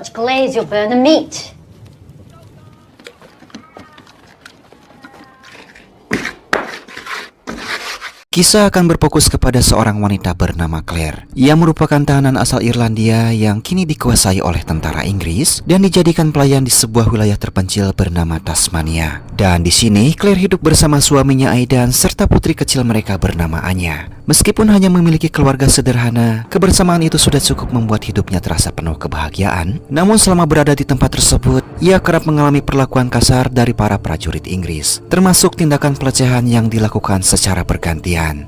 much glaze, you'll burn the meat. Kisah akan berfokus kepada seorang wanita bernama Claire. Ia merupakan tahanan asal Irlandia yang kini dikuasai oleh tentara Inggris dan dijadikan pelayan di sebuah wilayah terpencil bernama Tasmania. Dan di sini Claire hidup bersama suaminya Aidan serta putri kecil mereka bernama Anya. Meskipun hanya memiliki keluarga sederhana, kebersamaan itu sudah cukup membuat hidupnya terasa penuh kebahagiaan. Namun selama berada di tempat tersebut, ia kerap mengalami perlakuan kasar dari para prajurit Inggris, termasuk tindakan pelecehan yang dilakukan secara bergantian.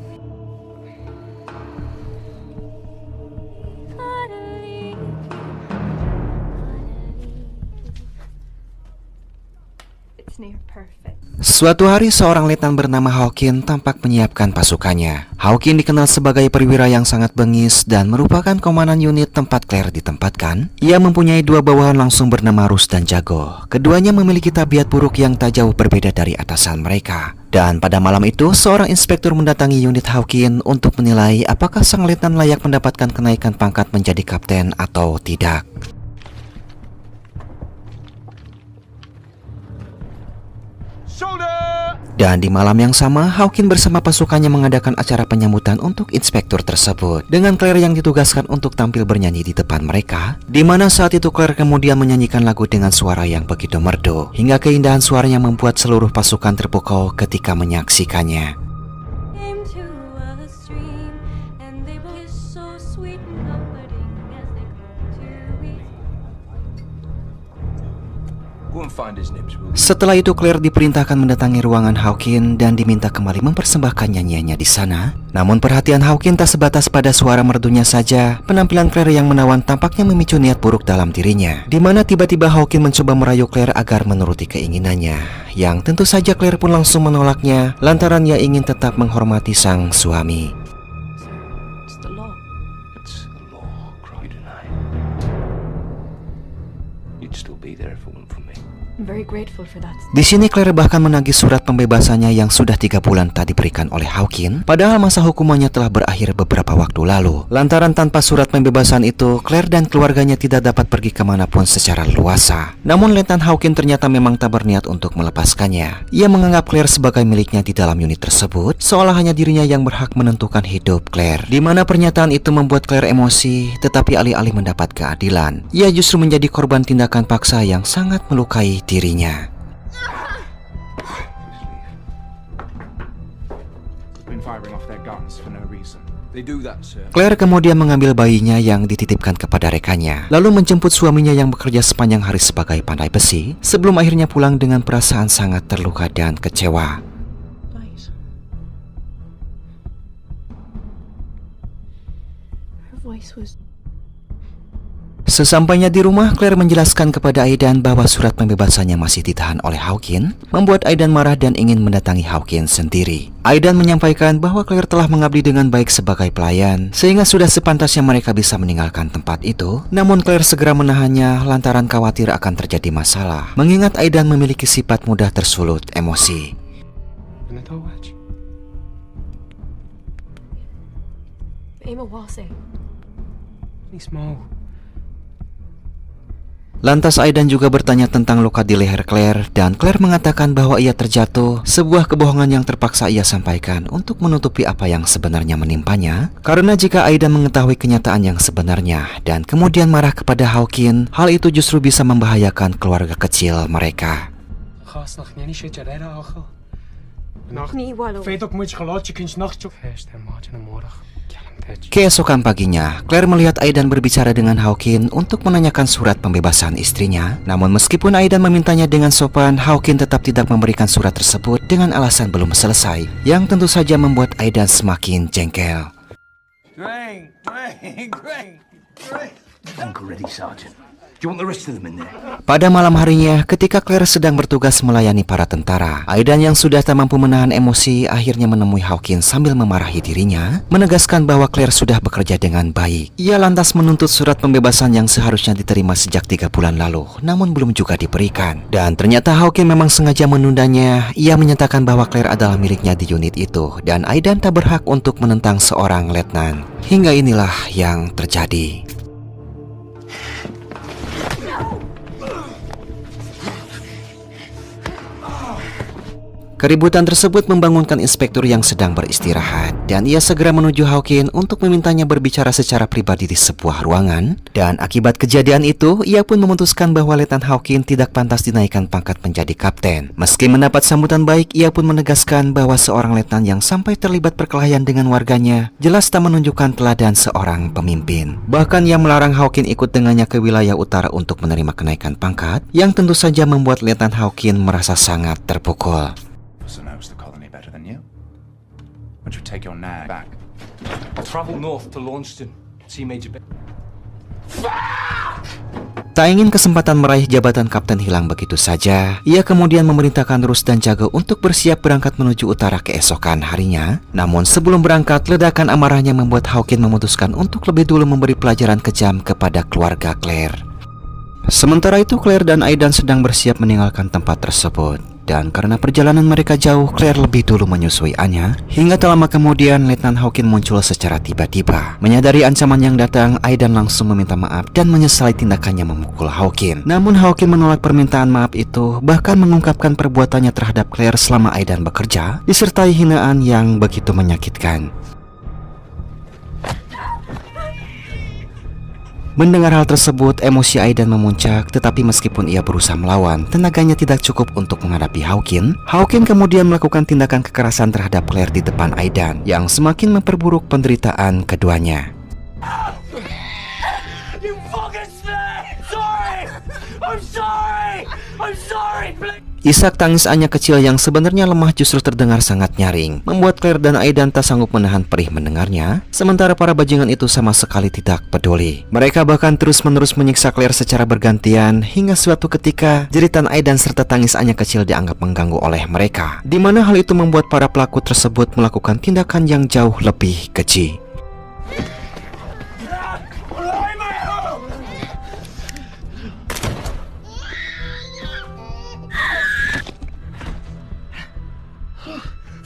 Suatu hari seorang letnan bernama Hawkin tampak menyiapkan pasukannya. Hawkin dikenal sebagai perwira yang sangat bengis dan merupakan komandan unit tempat Claire ditempatkan. Ia mempunyai dua bawahan langsung bernama Rus dan Jago. Keduanya memiliki tabiat buruk yang tak jauh berbeda dari atasan mereka. Dan pada malam itu, seorang inspektur mendatangi unit Hawkin untuk menilai apakah sang letnan layak mendapatkan kenaikan pangkat menjadi kapten atau tidak. Dan di malam yang sama, Hawkin bersama pasukannya mengadakan acara penyambutan untuk inspektur tersebut dengan Claire yang ditugaskan untuk tampil bernyanyi di depan mereka, di mana saat itu Claire kemudian menyanyikan lagu dengan suara yang begitu merdu hingga keindahan suaranya membuat seluruh pasukan terpukau ketika menyaksikannya. Setelah itu Claire diperintahkan mendatangi ruangan Hawkin dan diminta kembali mempersembahkan nyanyiannya di sana. Namun perhatian Hawkin tak sebatas pada suara merdunya saja. Penampilan Claire yang menawan tampaknya memicu niat buruk dalam dirinya, di mana tiba-tiba Hawkin mencoba merayu Claire agar menuruti keinginannya, yang tentu saja Claire pun langsung menolaknya lantaran ia ingin tetap menghormati sang suami. Di sini Claire bahkan menagih surat pembebasannya yang sudah 3 bulan tak diberikan oleh Hawkin, padahal masa hukumannya telah berakhir beberapa waktu lalu. Lantaran tanpa surat pembebasan itu, Claire dan keluarganya tidak dapat pergi kemanapun secara leluasa. Namun Letnan Hawkin ternyata memang tak berniat untuk melepaskannya. Ia menganggap Claire sebagai miliknya di dalam unit tersebut, seolah hanya dirinya yang berhak menentukan hidup Claire. Di mana pernyataan itu membuat Claire emosi, tetapi alih-alih mendapat keadilan, ia justru menjadi korban tindakan paksa yang sangat melukai dirinya. Claire kemudian mengambil bayinya yang dititipkan kepada rekannya, lalu menjemput suaminya yang bekerja sepanjang hari sebagai pandai besi, sebelum akhirnya pulang dengan perasaan sangat terluka dan kecewa. Sesampainya di rumah, Claire menjelaskan kepada Aidan bahwa surat pembebasannya masih ditahan oleh Hawkin, membuat Aidan marah dan ingin mendatangi Hawkin sendiri. Aidan menyampaikan bahwa Claire telah mengabdi dengan baik sebagai pelayan, sehingga sudah sepantasnya mereka bisa meninggalkan tempat itu. Namun Claire segera menahannya lantaran khawatir akan terjadi masalah, mengingat Aidan memiliki sifat mudah tersulut emosi. Lantas Aidan juga bertanya tentang luka di leher Claire, dan Claire mengatakan bahwa ia terjatuh, sebuah kebohongan yang terpaksa ia sampaikan untuk menutupi apa yang sebenarnya menimpanya. Karena jika Aidan mengetahui kenyataan yang sebenarnya dan kemudian marah kepada Hawkin, hal itu justru bisa membahayakan keluarga kecil mereka. Keesokan paginya, Claire melihat Aidan berbicara dengan Hawkin untuk menanyakan surat pembebasan istrinya. Namun meskipun Aidan memintanya dengan sopan, Hawkin tetap tidak memberikan surat tersebut dengan alasan belum selesai, yang tentu saja membuat Aidan semakin jengkel. Pada malam harinya, ketika Claire sedang bertugas melayani para tentara, Aidan yang sudah tak mampu menahan emosi akhirnya menemui Hawkin sambil memarahi dirinya, menegaskan bahwa Claire sudah bekerja dengan baik. Ia lantas menuntut surat pembebasan yang seharusnya diterima sejak 3 bulan lalu, namun belum juga diberikan. Dan ternyata Hawkin memang sengaja menundanya. Ia menyatakan bahwa Claire adalah miliknya di unit itu, dan Aidan tak berhak untuk menentang seorang letnan. Hingga inilah yang terjadi. Keributan tersebut membangunkan inspektur yang sedang beristirahat, dan ia segera menuju Hawkins untuk memintanya berbicara secara pribadi di sebuah ruangan. Dan akibat kejadian itu, ia pun memutuskan bahwa Letnan Hawkins tidak pantas dinaikkan pangkat menjadi kapten. Meski mendapat sambutan baik, ia pun menegaskan bahwa seorang letnan yang sampai terlibat perkelahian dengan warganya jelas tak menunjukkan teladan seorang pemimpin. Bahkan ia melarang Hawkins ikut dengannya ke wilayah utara untuk menerima kenaikan pangkat, yang tentu saja membuat Letnan Hawkins merasa sangat terpukul. Knows the colony better than you. Would you take your nag back? I'll travel north to Launceston, see Major Ben. Tak ingin kesempatan meraih jabatan kapten hilang begitu saja, ia kemudian memerintahkan Rus dan Jago untuk bersiap berangkat menuju utara keesokan harinya. Namun sebelum berangkat, ledakan amarahnya membuat Hawkins memutuskan untuk lebih dulu memberi pelajaran kejam kepada keluarga Claire. Sementara itu, Claire dan Aidan sedang bersiap meninggalkan tempat tersebut. Dan karena perjalanan mereka jauh, Claire lebih dulu menyusui Anya. Hingga tak lama kemudian, Letnan Hawkins muncul secara tiba-tiba. Menyadari ancaman yang datang, Aidan langsung meminta maaf dan menyesali tindakannya memukul Hawkins. Namun Hawkins menolak permintaan maaf itu, bahkan mengungkapkan perbuatannya terhadap Claire selama Aidan bekerja, disertai hinaan yang begitu menyakitkan. Mendengar hal tersebut, emosi Aidan memuncak, tetapi meskipun ia berusaha melawan, tenaganya tidak cukup untuk menghadapi Hawkins. Hawkins kemudian melakukan tindakan kekerasan terhadap Claire di depan Aidan, yang semakin memperburuk penderitaan keduanya. You fucking snake! Sorry! I'm sorry, please! Isak tangis Anya kecil yang sebenarnya lemah justru terdengar sangat nyaring, membuat Claire dan Aidan tak sanggup menahan perih mendengarnya. Sementara para bajingan itu sama sekali tidak peduli. Mereka bahkan terus-menerus menyiksa Claire secara bergantian, hingga suatu ketika jeritan Aidan serta tangis Anya kecil dianggap mengganggu oleh mereka, di mana hal itu membuat para pelaku tersebut melakukan tindakan yang jauh lebih keji.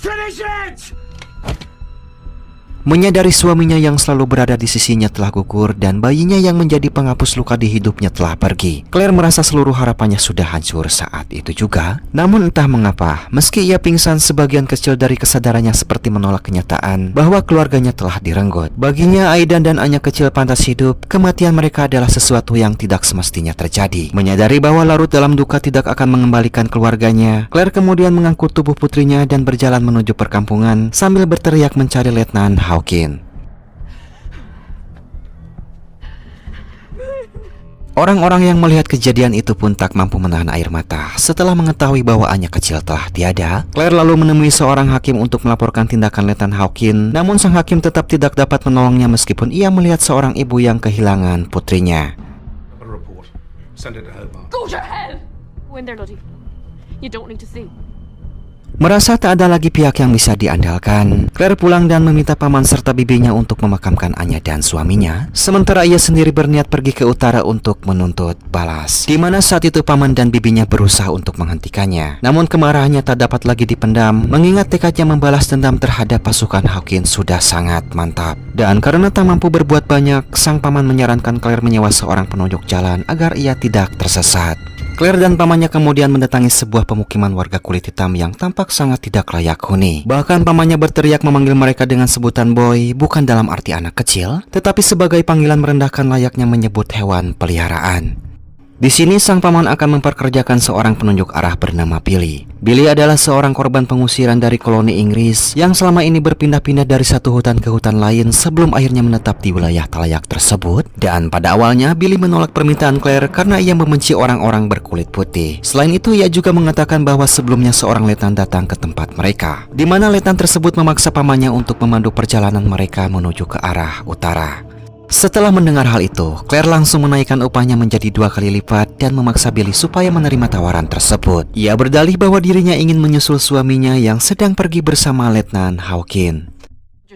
Finish it! Menyadari suaminya yang selalu berada di sisinya telah gugur dan bayinya yang menjadi penghapus luka di hidupnya telah pergi, Claire merasa seluruh harapannya sudah hancur saat itu juga. Namun entah mengapa, meski ia pingsan, sebagian kecil dari kesadarannya seperti menolak kenyataan bahwa keluarganya telah direnggut. Baginya, Aidan dan Anya kecil pantas hidup. Kematian mereka adalah sesuatu yang tidak semestinya terjadi. Menyadari bahwa larut dalam duka tidak akan mengembalikan keluarganya, Claire kemudian mengangkut tubuh putrinya dan berjalan menuju perkampungan sambil berteriak mencari Letnan Hawkins. Orang-orang yang melihat kejadian itu pun tak mampu menahan air mata setelah mengetahui bahwa Anya kecil telah tiada. Claire lalu menemui seorang hakim untuk melaporkan tindakan Letnan Hawkins. Namun sang hakim tetap tidak dapat menolongnya meskipun ia melihat seorang ibu yang kehilangan putrinya. Go to hell! When they're bloody. You don't need to see. Merasa tak ada lagi pihak yang bisa diandalkan, Claire pulang dan meminta paman serta bibinya untuk memakamkan Anya dan suaminya. Sementara ia sendiri berniat pergi ke utara untuk menuntut balas, di mana saat itu paman dan bibinya berusaha untuk menghentikannya. Namun kemarahannya tak dapat lagi dipendam, mengingat tekadnya membalas dendam terhadap pasukan Hawkins sudah sangat mantap. Dan karena tak mampu berbuat banyak, sang paman menyarankan Claire menyewa seorang penunjuk jalan agar ia tidak tersesat. Claire dan pamannya kemudian mendatangi sebuah pemukiman warga kulit hitam yang tampak sangat tidak layak huni. Bahkan pamannya berteriak memanggil mereka dengan sebutan boy, bukan dalam arti anak kecil, tetapi sebagai panggilan merendahkan layaknya menyebut hewan peliharaan. Di sini sang paman akan memperkerjakan seorang penunjuk arah bernama Billy. Billy adalah seorang korban pengusiran dari koloni Inggris yang selama ini berpindah-pindah dari satu hutan ke hutan lain sebelum akhirnya menetap di wilayah tak layak tersebut. Dan pada awalnya Billy menolak permintaan Claire karena ia membenci orang-orang berkulit putih. Selain itu, ia juga mengatakan bahwa sebelumnya seorang letnan datang ke tempat mereka, di mana letnan tersebut memaksa pamannya untuk memandu perjalanan mereka menuju ke arah utara. Setelah mendengar hal itu, Claire langsung menaikkan upahnya menjadi 2 kali lipat dan memaksa Billy supaya menerima tawaran tersebut. Ia berdalih bahwa dirinya ingin menyusul suaminya yang sedang pergi bersama Letnan Hawkins.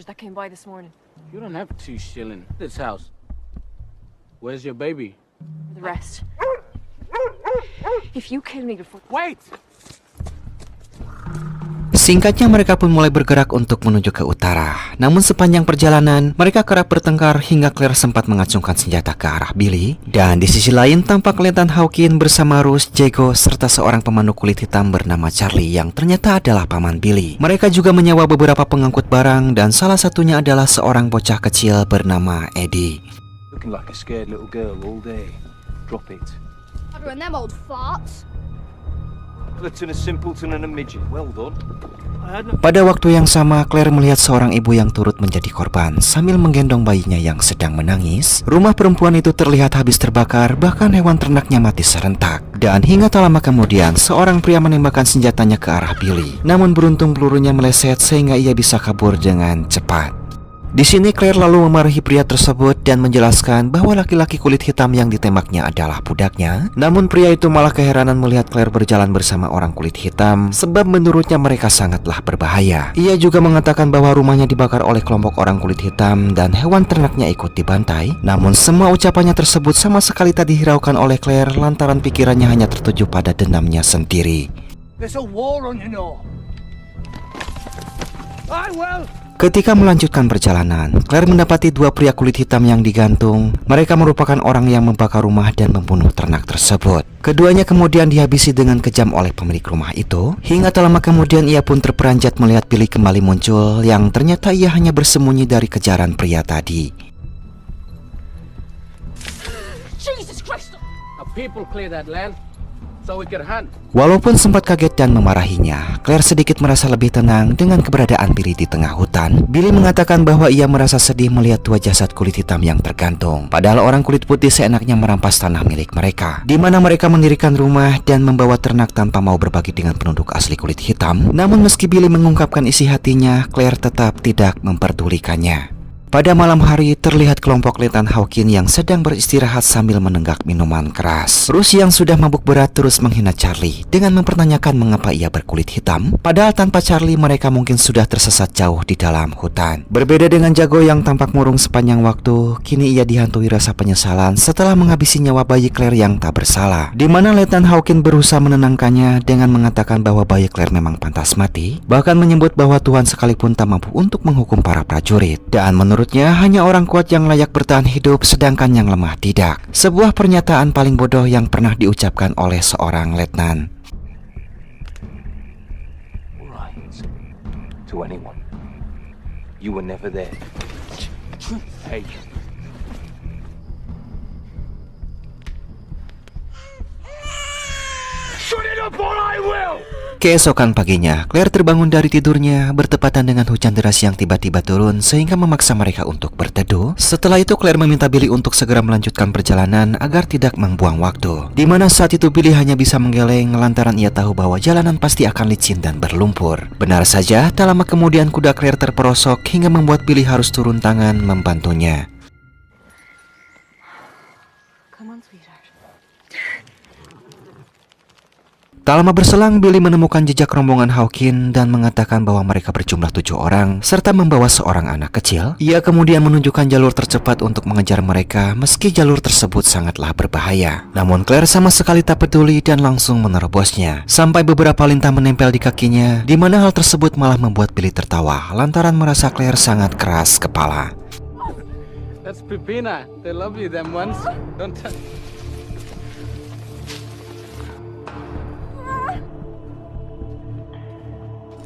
That came by this morning. You don't have 2 shilling. This house. Where's your baby? The rest. If you kill me before... Wait! Singkatnya mereka pun mulai bergerak untuk menuju ke utara. Namun sepanjang perjalanan, mereka kerap bertengkar hingga Claire sempat mengacungkan senjata ke arah Billy. Dan di sisi lain tampak Letnan Hawkins bersama Russ, Jago, serta seorang pemandu kulit hitam bernama Charlie yang ternyata adalah paman Billy. Mereka juga menyewa beberapa pengangkut barang dan salah satunya adalah seorang bocah kecil bernama Eddie. Looking like a scared little girl all day. Drop it. And them old farts. Glutton, a simpleton and a midget. Well done. Pada waktu yang sama, Claire melihat seorang ibu yang turut menjadi korban sambil menggendong bayinya yang sedang menangis. Rumah perempuan itu terlihat habis terbakar, bahkan hewan ternaknya mati serentak. Dan hingga tak lama kemudian, seorang pria menembakkan senjatanya ke arah Billy. Namun beruntung pelurunya meleset sehingga ia bisa kabur dengan cepat. Di sini Claire lalu memarahi pria tersebut dan menjelaskan bahwa laki-laki kulit hitam yang ditembaknya adalah budaknya. Namun pria itu malah keheranan melihat Claire berjalan bersama orang kulit hitam sebab menurutnya mereka sangatlah berbahaya. Ia juga mengatakan bahwa rumahnya dibakar oleh kelompok orang kulit hitam dan hewan ternaknya ikut dibantai. Namun semua ucapannya tersebut sama sekali tak dihiraukan oleh Claire lantaran pikirannya hanya tertuju pada dendamnya sendiri. There's a war on, you know. I will. Ketika melanjutkan perjalanan, Claire mendapati dua pria kulit hitam yang digantung. Mereka merupakan orang yang membakar rumah dan membunuh ternak tersebut. Keduanya kemudian dihabisi dengan kejam oleh pemilik rumah itu. Hingga tak lama kemudian ia pun terperanjat melihat Billy kembali muncul, yang ternyata ia hanya bersembunyi dari kejaran pria tadi. Jesus Christ! Our people clear that land so we can hunt. Walaupun sempat kaget dan memarahinya, Claire sedikit merasa lebih tenang dengan keberadaan Billy di tengah hutan. Billy mengatakan bahwa ia merasa sedih melihat dua jasad kulit hitam yang tergantung. Padahal orang kulit putih seenaknya merampas tanah milik mereka, di mana mereka mendirikan rumah dan membawa ternak tanpa mau berbagi dengan penduduk asli kulit hitam. Namun meski Billy mengungkapkan isi hatinya, Claire tetap tidak memperdulikannya. Pada malam hari, terlihat kelompok Letnan Hawkins yang sedang beristirahat sambil menenggak minuman keras. Russ yang sudah mabuk berat terus menghina Charlie dengan mempertanyakan mengapa ia berkulit hitam. Padahal tanpa Charlie mereka mungkin sudah tersesat jauh di dalam hutan. Berbeda dengan Jago yang tampak murung sepanjang waktu, kini ia dihantui rasa penyesalan setelah menghabisi nyawa bayi Claire yang tak bersalah. Di mana Letnan Hawkins berusaha menenangkannya dengan mengatakan bahwa bayi Claire memang pantas mati, bahkan menyebut bahwa Tuhan sekalipun tak mampu untuk menghukum para prajurit. Dan menurutnya hanya orang kuat yang layak bertahan hidup sedangkan yang lemah tidak. Sebuah pernyataan paling bodoh yang pernah diucapkan oleh seorang letnan. Right. To anyone. You were never there. Hey. Shut it up or I will! Keesokan paginya, Claire terbangun dari tidurnya bertepatan dengan hujan deras yang tiba-tiba turun sehingga memaksa mereka untuk berteduh. Setelah itu Claire meminta Billy untuk segera melanjutkan perjalanan agar tidak membuang waktu. Di mana saat itu Billy hanya bisa menggeleng lantaran ia tahu bahwa jalanan pasti akan licin dan berlumpur. Benar saja, tak lama kemudian kuda Claire terperosok hingga membuat Billy harus turun tangan membantunya. Tak lama berselang, Billy menemukan jejak rombongan Hawkins dan mengatakan bahwa mereka berjumlah 7 orang serta membawa seorang anak kecil. Ia kemudian menunjukkan jalur tercepat untuk mengejar mereka meski jalur tersebut sangatlah berbahaya. Namun Claire sama sekali tak peduli dan langsung menerobosnya. Sampai beberapa lintah menempel di kakinya, di mana hal tersebut malah membuat Billy tertawa lantaran merasa Claire sangat keras kepala. That's Pipina. They love you them ones. Don't touch.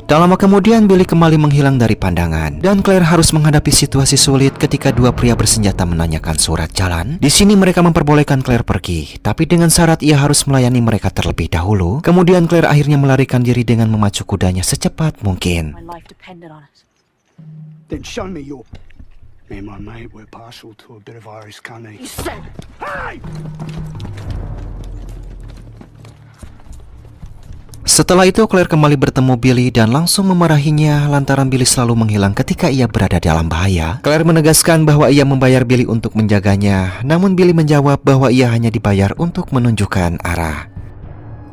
Tak lama kemudian Billy kembali menghilang dari pandangan dan Claire harus menghadapi situasi sulit ketika dua pria bersenjata menanyakan surat jalan. Di sini mereka memperbolehkan Claire pergi, tapi dengan syarat ia harus melayani mereka terlebih dahulu. Kemudian Claire akhirnya melarikan diri dengan memacu kudanya secepat mungkin. My life depended on it. Then show me your... Me and my mate were partial to a bit of Irish cunning. You said Setelah itu Claire kembali bertemu Billy dan langsung memarahinya lantaran Billy selalu menghilang ketika ia berada dalam bahaya. Claire menegaskan bahwa ia membayar Billy untuk menjaganya, namun Billy menjawab bahwa ia hanya dibayar untuk menunjukkan arah.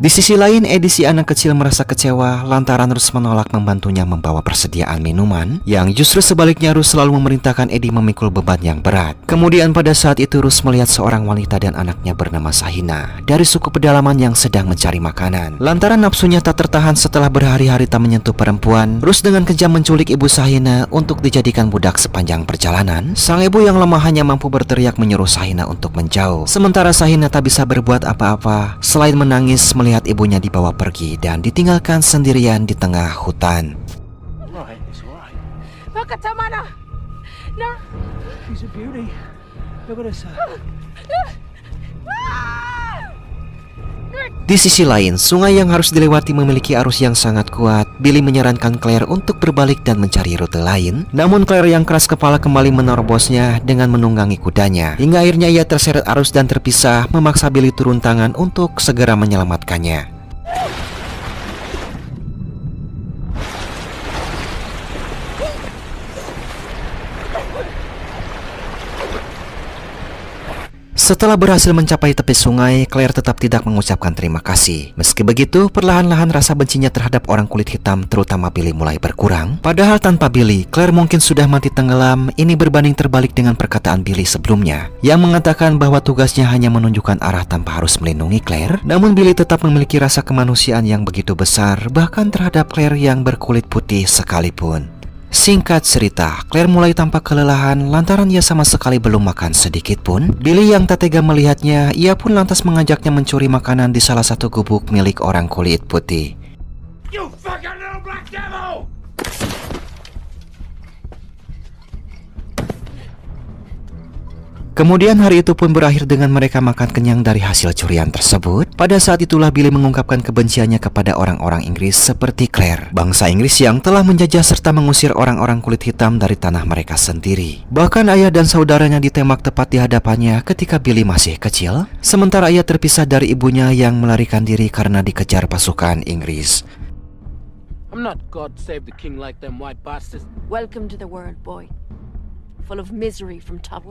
Di sisi lain, Eddie si anak kecil merasa kecewa lantaran Rus menolak membantunya membawa persediaan minuman, yang justru sebaliknya Rus selalu memerintahkan Eddie memikul beban yang berat. Kemudian pada saat itu Rus melihat seorang wanita dan anaknya bernama Sahina dari suku pedalaman yang sedang mencari makanan. Lantaran nafsunya tak tertahan setelah berhari-hari tak menyentuh perempuan, Rus dengan kejam menculik ibu Sahina untuk dijadikan budak sepanjang perjalanan. Sang ibu yang lemah hanya mampu berteriak menyuruh Sahina untuk menjauh. Sementara Sahina tak bisa berbuat apa-apa selain menangis melihat ibunya dibawa pergi dan ditinggalkan sendirian di tengah hutan. It's all right. Bakatamana! No! She's a beauty. Look at us. Di sisi lain, sungai yang harus dilewati memiliki arus yang sangat kuat. Billy menyarankan Claire untuk berbalik dan mencari rute lain. Namun Claire yang keras kepala kembali menerobosnya dengan menunggangi kudanya. Hingga akhirnya ia terseret arus dan terpisah, memaksa Billy turun tangan untuk segera menyelamatkannya. Setelah berhasil mencapai tepi sungai, Claire tetap tidak mengucapkan terima kasih. Meski begitu, perlahan-lahan rasa bencinya terhadap orang kulit hitam, terutama Billy, mulai berkurang. Padahal tanpa Billy, Claire mungkin sudah mati tenggelam. Ini berbanding terbalik dengan perkataan Billy sebelumnya, yang mengatakan bahwa tugasnya hanya menunjukkan arah tanpa harus melindungi Claire. Namun Billy tetap memiliki rasa kemanusiaan yang begitu besar, bahkan terhadap Claire yang berkulit putih sekalipun. Singkat cerita, Claire mulai tampak kelelahan lantaran ia sama sekali belum makan sedikit pun. Billy yang tak tega melihatnya, ia pun lantas mengajaknya mencuri makanan di salah satu gubuk milik orang kulit putih. You fucking little black devil! Kemudian hari itu pun berakhir dengan mereka makan kenyang dari hasil curian tersebut. Pada saat itulah Billy mengungkapkan kebenciannya kepada orang-orang Inggris seperti Claire, bangsa Inggris yang telah menjajah serta mengusir orang-orang kulit hitam dari tanah mereka sendiri. Bahkan ayah dan saudaranya ditembak tepat di hadapannya ketika Billy masih kecil, sementara ia terpisah dari ibunya yang melarikan diri karena dikejar pasukan Inggris. I'm not God save the king like them white bastards. Welcome to the world, boy. Full of misery from top.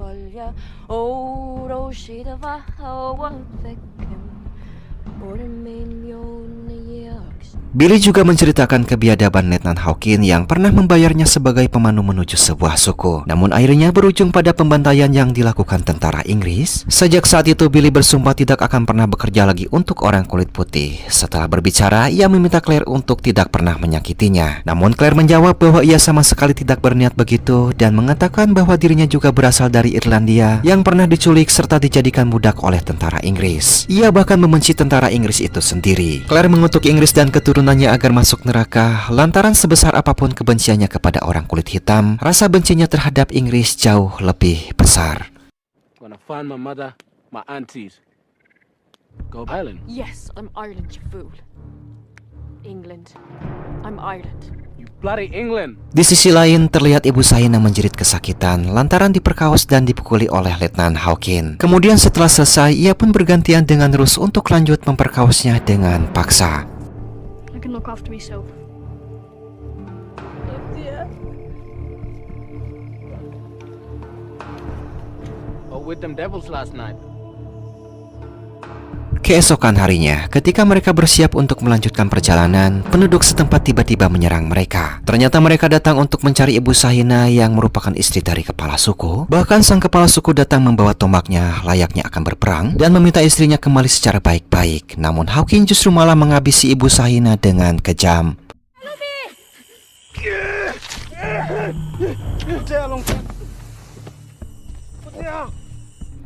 Billy juga menceritakan kebiadaban Letnan Hawkins yang pernah membayarnya sebagai pemandu menuju sebuah suku. Namun akhirnya berujung pada pembantaian yang dilakukan tentara Inggris. Sejak saat itu Billy bersumpah tidak akan pernah bekerja lagi untuk orang kulit putih. Setelah berbicara, ia meminta Claire untuk tidak pernah menyakitinya. Namun Claire menjawab bahwa ia sama sekali tidak berniat begitu dan mengatakan bahwa dirinya juga berasal dari Irlandia yang pernah diculik serta dijadikan budak oleh tentara Inggris. Ia bahkan membenci tentara Inggris itu sendiri. Claire mengutuk Inggris dan keturunannya agar masuk neraka lantaran sebesar apapun kebenciannya kepada orang kulit hitam, rasa bencinya terhadap Inggris jauh lebih besar. When I find my mother, my aunties. Go Ireland. Yes, I'm Ireland, you fool. England. I'm Ireland. You bloody England. Di sisi lain, terlihat ibu Sahina menjerit kesakitan lantaran diperkaos dan dipukuli oleh Letnan Hawkins. Kemudian setelah selesai, ia pun bergantian dengan Rus untuk lanjut memperkaosnya dengan paksa. I can look after myself. Oh, with them devils last night. Keesokan harinya, ketika mereka bersiap untuk melanjutkan perjalanan, penduduk setempat tiba-tiba menyerang mereka. Ternyata mereka datang untuk mencari ibu Sahina yang merupakan istri dari kepala suku. Bahkan sang kepala suku datang membawa tombaknya layaknya akan berperang dan meminta istrinya kembali secara baik-baik. Namun Hawkins justru malah menghabisi ibu Sahina dengan kejam.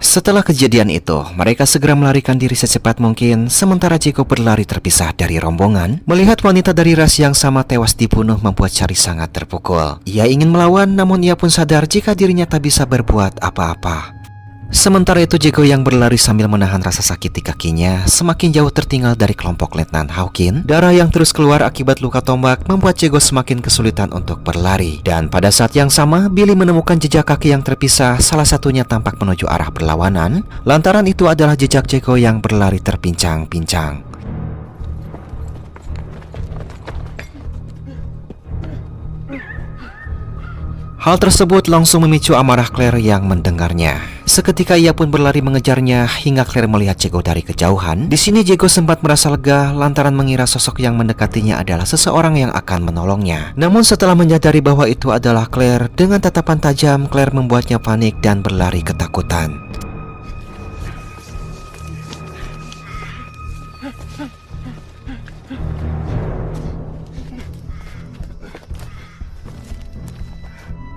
Setelah kejadian itu, mereka segera melarikan diri secepat mungkin, sementara Jacob berlari terpisah dari rombongan. Melihat wanita dari ras yang sama tewas dibunuh membuat Charlie sangat terpukul. Ia ingin melawan, namun ia pun sadar jika dirinya tak bisa berbuat apa-apa. Sementara itu Jago yang berlari sambil menahan rasa sakit di kakinya semakin jauh tertinggal dari kelompok Letnan Hawkins. Darah yang terus keluar akibat luka tombak membuat Jago semakin kesulitan untuk berlari. Dan pada saat yang sama, Billy menemukan jejak kaki yang terpisah, salah satunya tampak menuju arah berlawanan. Lantaran itu adalah jejak Jago yang berlari terpincang-pincang. Hal tersebut langsung memicu amarah Claire yang mendengarnya. Seketika ia pun berlari mengejarnya hingga Claire melihat Jago dari kejauhan. Di sini Jago sempat merasa lega lantaran mengira sosok yang mendekatinya adalah seseorang yang akan menolongnya. Namun setelah menyadari bahwa itu adalah Claire, dengan tatapan tajam Claire membuatnya panik dan berlari ketakutan.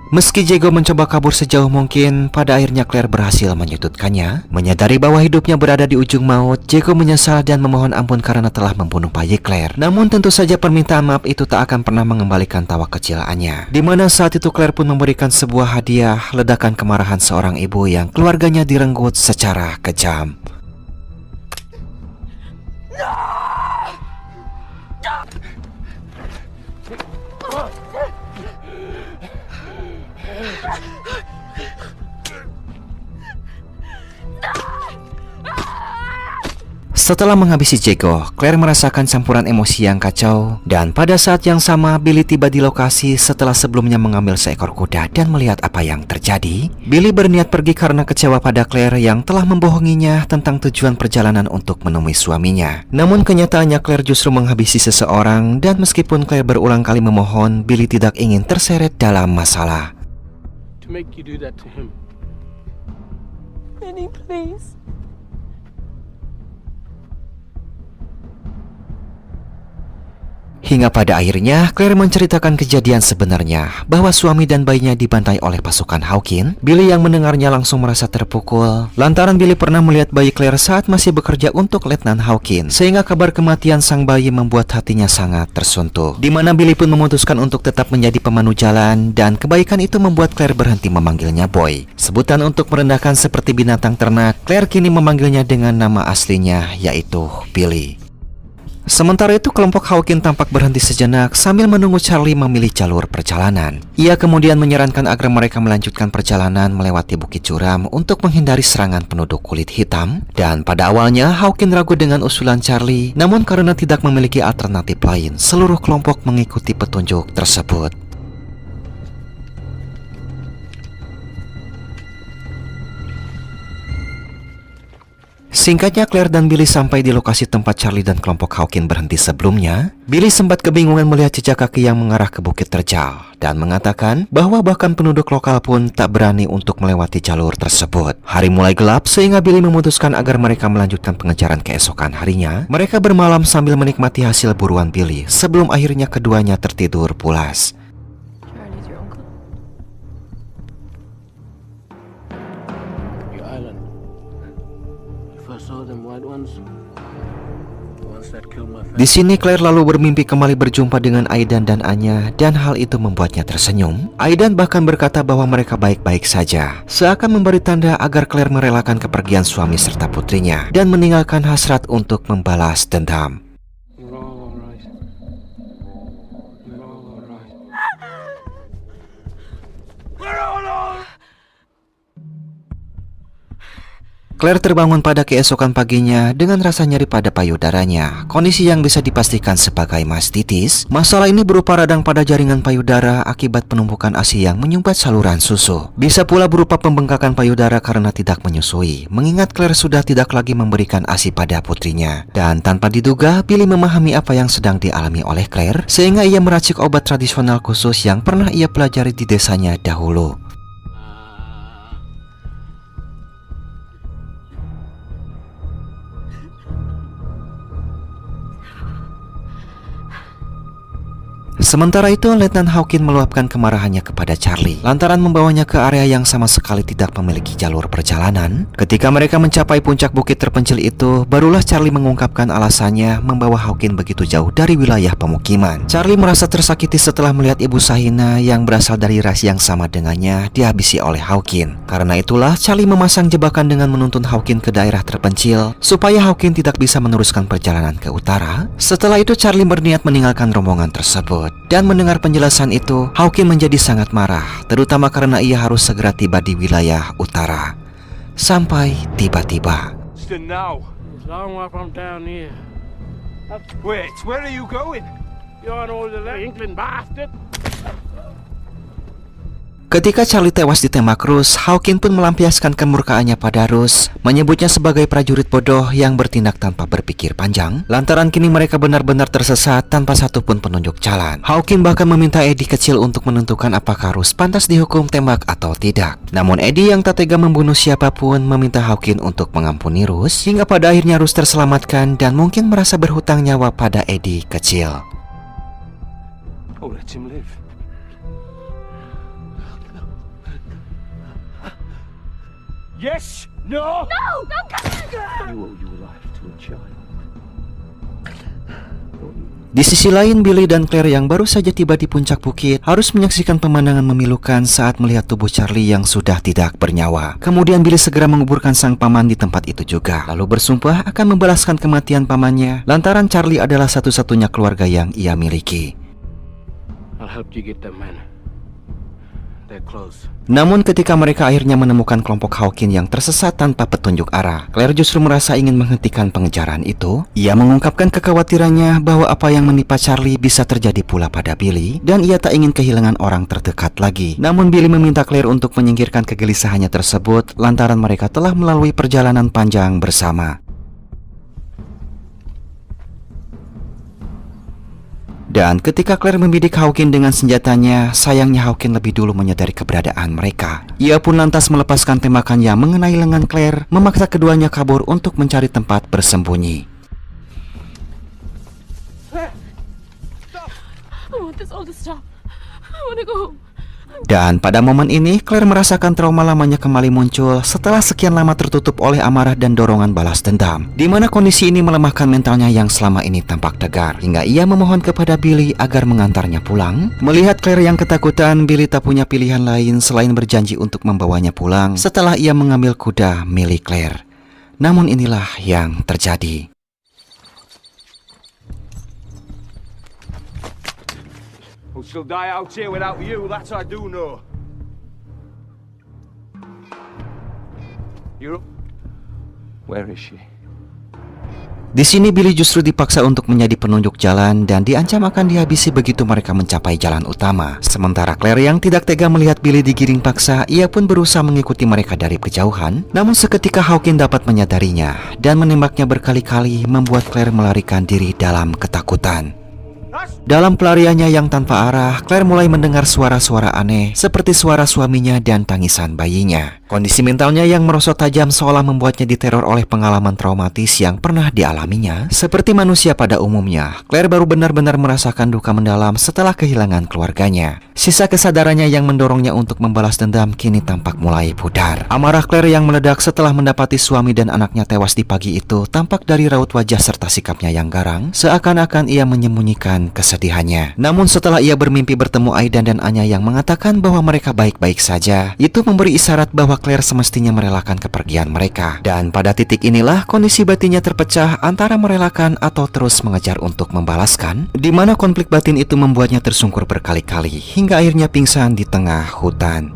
Meski Jago mencoba kabur sejauh mungkin, pada akhirnya Claire berhasil menyudutkannya. Menyadari bahwa hidupnya berada di ujung maut, Jago menyesal dan memohon ampun karena telah membunuh bayi Claire. Namun tentu saja permintaan maaf itu tak akan pernah mengembalikan tawa kecilaannya. Di mana saat itu Claire pun memberikan sebuah hadiah, ledakan kemarahan seorang ibu yang keluarganya direnggut secara kejam. Setelah menghabisi Jago, Claire merasakan campuran emosi yang kacau. Dan pada saat yang sama, Billy tiba di lokasi setelah sebelumnya mengambil seekor kuda dan melihat apa yang terjadi. Billy berniat pergi karena kecewa pada Claire yang telah membohonginya tentang tujuan perjalanan untuk menemui suaminya. Namun kenyataannya Claire justru menghabisi seseorang, dan meskipun Claire berulang kali memohon, Billy tidak ingin terseret dalam masalah. To make you do that to him. Minnie, please. Hingga pada akhirnya Claire menceritakan kejadian sebenarnya bahwa suami dan bayinya dibantai oleh pasukan Hawkin. Billy yang mendengarnya langsung merasa terpukul lantaran Billy pernah melihat bayi Claire saat masih bekerja untuk Letnan Hawkin, sehingga kabar kematian sang bayi membuat hatinya sangat tersentuh. Di mana Billy pun memutuskan untuk tetap menjadi pemandu jalan, dan kebaikan itu membuat Claire berhenti memanggilnya boy. Sebutan untuk merendahkan seperti binatang ternak, Claire kini memanggilnya dengan nama aslinya, yaitu Billy. Sementara itu kelompok Hawkin tampak berhenti sejenak sambil menunggu Charlie memilih jalur perjalanan. Ia kemudian menyarankan agar mereka melanjutkan perjalanan melewati bukit curam untuk menghindari serangan penduduk kulit hitam. Dan pada awalnya Hawkin ragu dengan usulan Charlie, namun karena tidak memiliki alternatif lain, seluruh kelompok mengikuti petunjuk tersebut. Singkatnya, Claire dan Billy sampai di lokasi tempat Charlie dan kelompok Hawkin berhenti sebelumnya. Billy sempat kebingungan melihat jejak kaki yang mengarah ke Bukit Terjal dan mengatakan bahwa bahkan penduduk lokal pun tak berani untuk melewati jalur tersebut. Hari mulai gelap sehingga Billy memutuskan agar mereka melanjutkan pengejaran keesokan harinya. Mereka bermalam sambil menikmati hasil buruan Billy sebelum akhirnya keduanya tertidur pulas. Charlie's your uncle. Your island. If I saw them white ones, the ones that killed my family. Di sini Claire lalu bermimpi kembali berjumpa dengan Aidan dan Anya, dan hal itu membuatnya tersenyum. Aidan bahkan berkata bahwa mereka baik-baik saja, seakan memberi tanda agar Claire merelakan kepergian suami serta putrinya dan meninggalkan hasrat untuk membalas dendam. We're all alright. We're all alright. Claire terbangun pada keesokan paginya dengan rasa nyeri pada payudaranya, kondisi yang bisa dipastikan sebagai mastitis. Masalah ini berupa radang pada jaringan payudara akibat penumpukan ASI yang menyumbat saluran susu. Bisa pula berupa pembengkakan payudara karena tidak menyusui, mengingat Claire sudah tidak lagi memberikan ASI pada putrinya. Dan tanpa diduga, Billy memahami apa yang sedang dialami oleh Claire, sehingga ia meracik obat tradisional khusus yang pernah ia pelajari di desanya dahulu. Sementara itu, Letnan Hawkin meluapkan kemarahannya kepada Charlie lantaran membawanya ke area yang sama sekali tidak memiliki jalur perjalanan. Ketika mereka mencapai puncak bukit terpencil itu, barulah Charlie mengungkapkan alasannya membawa Hawkin begitu jauh dari wilayah pemukiman. Charlie merasa tersakiti setelah melihat ibu Shahina yang berasal dari ras yang sama dengannya dihabisi oleh Hawkin. Karena itulah Charlie memasang jebakan dengan menuntun Hawkin ke daerah terpencil supaya Hawkin tidak bisa meneruskan perjalanan ke utara. Setelah itu Charlie berniat meninggalkan rombongan tersebut. Dan mendengar penjelasan itu, Hawkin menjadi sangat marah, terutama karena ia harus segera tiba di wilayah utara. Sampai tiba-tiba Now. It's a long way from down here. Wait, where are you going? You're an old England bastard. Ketika Charlie tewas ditembak Rus, Hawkins pun melampiaskan kemurkaannya pada Rus, menyebutnya sebagai prajurit bodoh yang bertindak tanpa berpikir panjang, lantaran kini mereka benar-benar tersesat tanpa satupun penunjuk jalan. Hawkins bahkan meminta Eddie kecil untuk menentukan apakah Rus pantas dihukum tembak atau tidak. Namun Eddie yang tak tega membunuh siapapun meminta Hawkins untuk mengampuni Rus, hingga pada akhirnya Rus terselamatkan dan mungkin merasa berhutang nyawa pada Eddie kecil. Oh, let him live. Yes! No! You owe your life to a child. Di sisi lain, Billy dan Claire yang baru saja tiba di puncak bukit harus menyaksikan pemandangan memilukan saat melihat tubuh Charlie yang sudah tidak bernyawa. Kemudian Billy segera menguburkan sang paman di tempat itu juga, lalu bersumpah akan membalaskan kematian pamannya lantaran Charlie adalah satu-satunya keluarga yang ia miliki. I'll help you get that man. They're close. Namun ketika mereka akhirnya menemukan kelompok Hawkins yang tersesat tanpa petunjuk arah, Claire justru merasa ingin menghentikan pengejaran itu. Ia mengungkapkan kekhawatirannya bahwa apa yang menimpa Charlie bisa terjadi pula pada Billy, dan ia tak ingin kehilangan orang terdekat lagi. Namun Billy meminta Claire untuk menyingkirkan kegelisahannya tersebut lantaran mereka telah melalui perjalanan panjang bersama. Dan ketika Claire membidik Hawkins dengan senjatanya, sayangnya Hawkins lebih dulu menyadari keberadaan mereka. Ia pun lantas melepaskan tembakan yang mengenai lengan Claire, memaksa keduanya kabur untuk mencari tempat bersembunyi. I want this all to stop. I want to go home. Dan pada momen ini, Claire merasakan trauma lamanya kembali muncul setelah sekian lama tertutup oleh amarah dan dorongan balas dendam, di mana kondisi ini melemahkan mentalnya yang selama ini tampak tegar, hingga ia memohon kepada Billy agar mengantarnya pulang. Melihat Claire yang ketakutan, Billy tak punya pilihan lain selain berjanji untuk membawanya pulang setelah ia mengambil kuda milik Claire. Namun inilah yang terjadi. She'll die out here without you, that I do know. You're... Where is she? Di sini Billy justru dipaksa untuk menjadi penunjuk jalan dan diancam akan dihabisi begitu mereka mencapai jalan utama. Sementara Claire yang tidak tega melihat Billy digiring paksa, ia pun berusaha mengikuti mereka dari kejauhan. Namun seketika Hawkins dapat menyadarinya dan menembaknya berkali-kali, membuat Claire melarikan diri dalam ketakutan. Dalam pelariannya yang tanpa arah, Claire mulai mendengar suara-suara aneh seperti suara suaminya dan tangisan bayinya. Kondisi mentalnya yang merosot tajam seolah membuatnya diteror oleh pengalaman traumatis yang pernah dialaminya. Seperti manusia pada umumnya, Claire baru benar-benar merasakan duka mendalam setelah kehilangan keluarganya. Sisa kesadarannya yang mendorongnya untuk membalas dendam kini tampak mulai pudar. Amarah Claire yang meledak setelah mendapati suami dan anaknya tewas di pagi itu tampak dari raut wajah serta sikapnya yang garang, seakan-akan ia menyembunyikan kesedihannya. Namun setelah ia bermimpi bertemu Aidan dan Anya yang mengatakan bahwa mereka baik-baik saja, itu memberi isyarat bahwa Claire semestinya merelakan kepergian mereka. Dan pada titik inilah kondisi batinnya terpecah antara merelakan atau terus mengejar untuk membalaskan, di mana konflik batin itu membuatnya tersungkur berkali-kali hingga akhirnya pingsan di tengah hutan.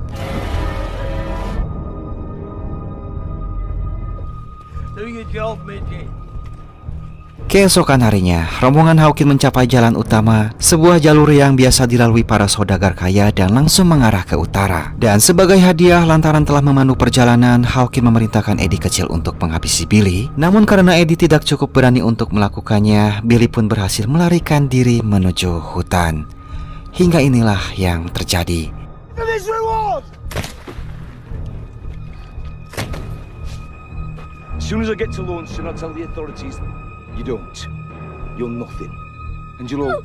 Keesokan harinya, rombongan Hawkins mencapai jalan utama, sebuah jalur yang biasa dilalui para saudagar kaya dan langsung mengarah ke utara. Dan sebagai hadiah lantaran telah memandu perjalanan, Hawkins memerintahkan Eddie kecil untuk menghabisi Billy. Namun karena Eddie tidak cukup berani untuk melakukannya, Billy pun berhasil melarikan diri menuju hutan. Hingga inilah yang terjadi. As soon as I get to Launceston, I'll tell the authorities. You don't. You're nothing. And you'll all...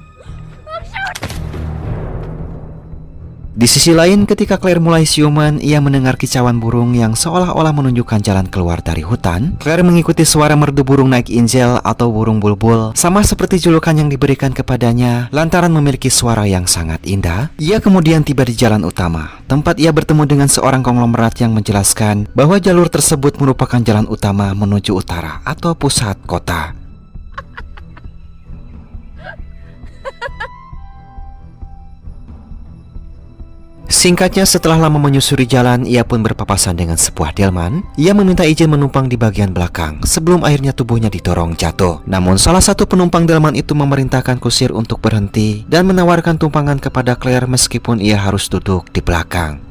Di sisi lain, ketika Claire mulai siuman, ia mendengar kicauan burung yang seolah-olah menunjukkan jalan keluar dari hutan. Claire mengikuti suara merdu burung naik injil atau burung bulbul, sama seperti julukan yang diberikan kepadanya lantaran memiliki suara yang sangat indah. Ia kemudian tiba di jalan utama, tempat ia bertemu dengan seorang konglomerat yang menjelaskan bahwa jalur tersebut merupakan jalan utama menuju utara atau pusat kota. Singkatnya, setelah lama menyusuri jalan, ia pun berpapasan dengan sebuah delman. Ia meminta izin menumpang di bagian belakang sebelum akhirnya tubuhnya didorong jatuh. Namun salah satu penumpang delman itu memerintahkan kusir untuk berhenti dan menawarkan tumpangan kepada Claire meskipun ia harus duduk di belakang.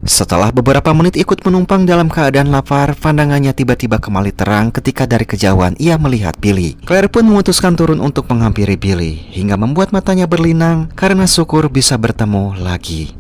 Setelah beberapa menit ikut menumpang dalam keadaan lapar, pandangannya tiba-tiba kembali terang ketika dari kejauhan ia melihat Billy. Claire pun memutuskan turun untuk menghampiri Billy, hingga membuat matanya berlinang karena syukur bisa bertemu lagi.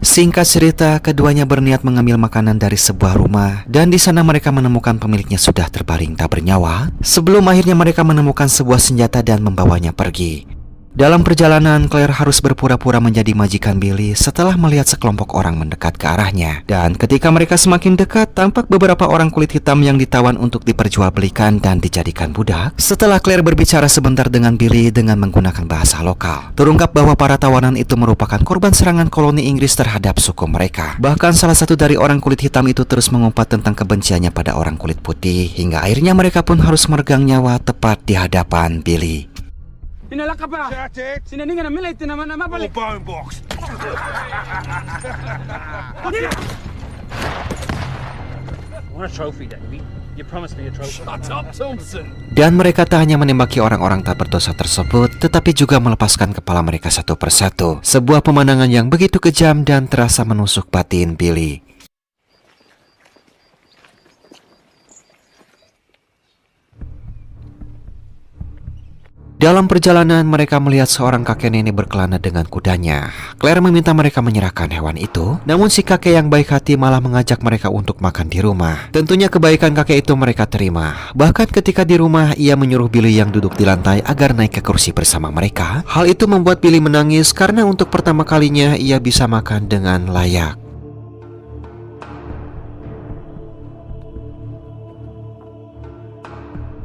Singkat cerita, keduanya berniat mengambil makanan dari sebuah rumah dan di sana mereka menemukan pemiliknya sudah terbaring tak bernyawa sebelum akhirnya mereka menemukan sebuah senjata dan membawanya pergi. Dalam perjalanan, Claire harus berpura-pura menjadi majikan Billy setelah melihat sekelompok orang mendekat ke arahnya. Dan ketika mereka semakin dekat, tampak beberapa orang kulit hitam yang ditawan untuk diperjualbelikan dan dijadikan budak. Setelah Claire berbicara sebentar dengan Billy dengan menggunakan bahasa lokal, terungkap bahwa para tawanan itu merupakan korban serangan koloni Inggris terhadap suku mereka. Bahkan salah satu dari orang kulit hitam itu terus mengumpat tentang kebenciannya pada orang kulit putih, hingga akhirnya mereka pun harus meregang nyawa tepat di hadapan Billy. Dan mereka tak hanya menembaki orang-orang tak berdosa tersebut, tetapi juga melepaskan kepala mereka satu persatu. Sebuah pemandangan yang begitu kejam dan terasa menusuk batin Billy. Dalam perjalanan, mereka melihat seorang kakek nenek berkelana dengan kudanya. Claire meminta mereka menyerahkan hewan itu, namun si kakek yang baik hati malah mengajak mereka untuk makan di rumah. Tentunya kebaikan kakek itu mereka terima. Bahkan ketika di rumah, ia menyuruh Billy yang duduk di lantai agar naik ke kursi bersama mereka. Hal itu membuat Billy menangis karena untuk pertama kalinya ia bisa makan dengan layak.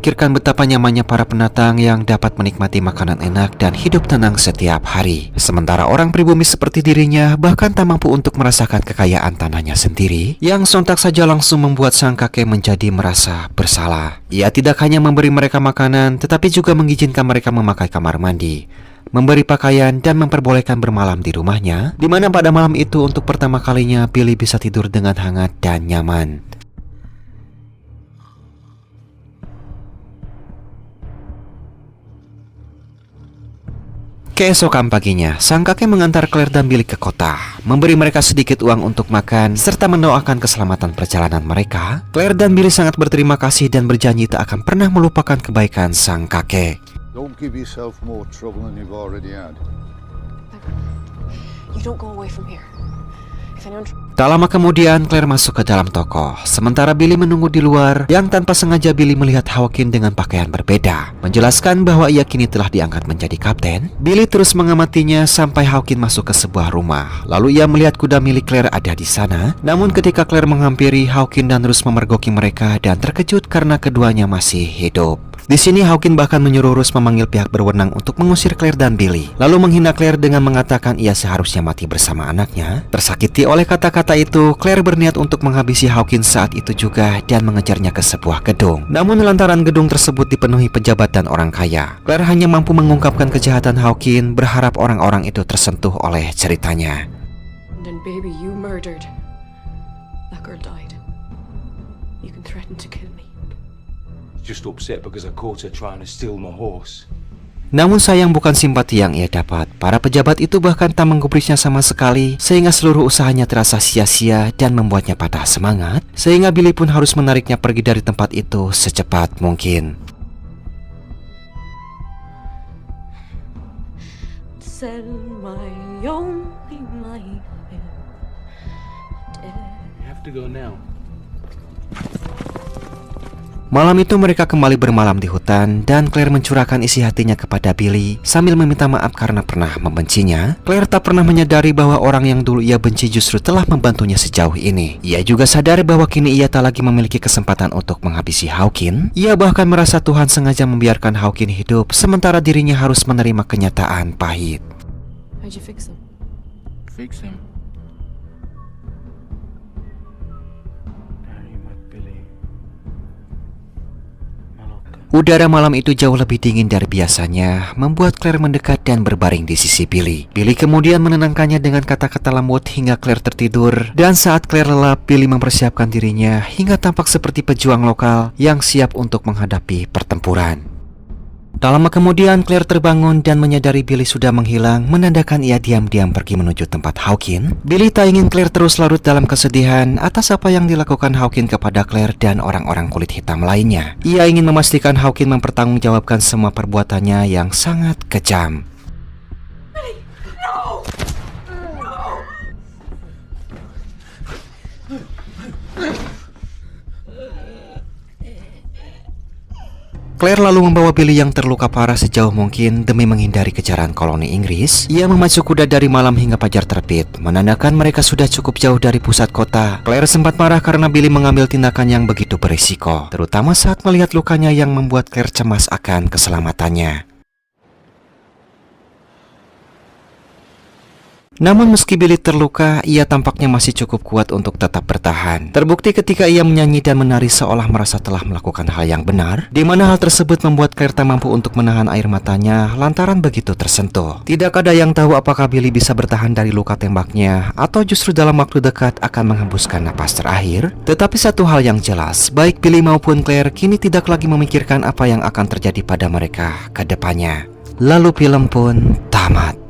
Pikirkan betapa nyamannya para pendatang yang dapat menikmati makanan enak dan hidup tenang setiap hari. Sementara orang pribumi seperti dirinya bahkan tak mampu untuk merasakan kekayaan tanahnya sendiri, yang sontak saja langsung membuat sang kakek menjadi merasa bersalah. Ia tidak hanya memberi mereka makanan, tetapi juga mengizinkan mereka memakai kamar mandi, memberi pakaian, dan memperbolehkan bermalam di rumahnya, di mana pada malam itu untuk pertama kalinya Billy bisa tidur dengan hangat dan nyaman. Keesokan paginya, sang kakek mengantar Claire dan Billy ke kota, memberi mereka sedikit uang untuk makan, serta mendoakan keselamatan perjalanan mereka. Claire dan Billy sangat berterima kasih dan berjanji tak akan pernah melupakan kebaikan sang kakek. Don't give yourself more trouble than you've already had. You don't go away from here. Tak lama kemudian, Claire masuk ke dalam toko, sementara Billy menunggu di luar, yang tanpa sengaja Billy melihat Hawkins dengan pakaian berbeda. Menjelaskan bahwa ia kini telah diangkat menjadi kapten, Billy terus mengamatinya sampai Hawkins masuk ke sebuah rumah. Lalu ia melihat kuda milik Claire ada di sana. Namun ketika Claire menghampiri, Hawkins dan terus memergoki mereka dan terkejut karena keduanya masih hidup. Di sini Hawkins bahkan menyuruh Rose memanggil pihak berwenang untuk mengusir Claire dan Billy, lalu menghina Claire dengan mengatakan ia seharusnya mati bersama anaknya. Tersakiti oleh kata-kata itu, Claire berniat untuk menghabisi Hawkins saat itu juga dan mengejarnya ke sebuah gedung. Namun lantaran gedung tersebut dipenuhi pejabat dan orang kaya, Claire hanya mampu mengungkapkan kejahatan Hawkins, berharap orang-orang itu tersentuh oleh ceritanya. And baby, you murdered. That girl died. You can threaten to kill me. Just upset because I caught her trying to steal my horse. Namun sayang bukan simpati yang ia dapat. Para pejabat itu bahkan tak menggubrisnya sama sekali, sehingga seluruh usahanya terasa sia-sia dan membuatnya patah semangat, sehingga Billy pun harus menariknya pergi dari tempat itu secepat mungkin. You have to go now. Malam itu mereka kembali bermalam di hutan dan Claire mencurahkan isi hatinya kepada Billy sambil meminta maaf karena pernah membencinya. Claire tak pernah menyadari bahwa orang yang dulu ia benci justru telah membantunya sejauh ini. Ia juga sadar bahwa kini ia tak lagi memiliki kesempatan untuk menghabisi Hawkins. Ia bahkan merasa Tuhan sengaja membiarkan Hawkins hidup sementara dirinya harus menerima kenyataan pahit. How'd you fix him? Fix him. Udara malam itu jauh lebih dingin dari biasanya, membuat Claire mendekat dan berbaring di sisi Billy. Billy kemudian menenangkannya dengan kata-kata lembut hingga Claire tertidur. Dan saat Claire lelap, Billy mempersiapkan dirinya hingga tampak seperti pejuang lokal yang siap untuk menghadapi pertempuran. Tak lama kemudian Claire terbangun dan menyadari Billy sudah menghilang, menandakan ia diam-diam pergi menuju tempat Hawkins. Billy tak ingin Claire terus larut dalam kesedihan atas apa yang dilakukan Hawkins kepada Claire dan orang-orang kulit hitam lainnya. Ia ingin memastikan Hawkins mempertanggungjawabkan semua perbuatannya yang sangat kejam. Claire lalu membawa Billy yang terluka parah sejauh mungkin demi menghindari kejaran koloni Inggris. Ia memacu kuda dari malam hingga fajar terbit, menandakan mereka sudah cukup jauh dari pusat kota. Claire sempat marah karena Billy mengambil tindakan yang begitu berisiko, terutama saat melihat lukanya yang membuat Claire cemas akan keselamatannya. Namun meski Billy terluka, ia tampaknya masih cukup kuat untuk tetap bertahan. Terbukti ketika ia menyanyi dan menari seolah merasa telah melakukan hal yang benar, di mana hal tersebut membuat Claire tak mampu untuk menahan air matanya lantaran begitu tersentuh. Tidak ada yang tahu apakah Billy bisa bertahan dari luka tembaknya atau justru dalam waktu dekat akan menghembuskan napas terakhir. Tetapi satu hal yang jelas, baik Billy maupun Claire kini tidak lagi memikirkan apa yang akan terjadi pada mereka ke depannya. Lalu film pun tamat.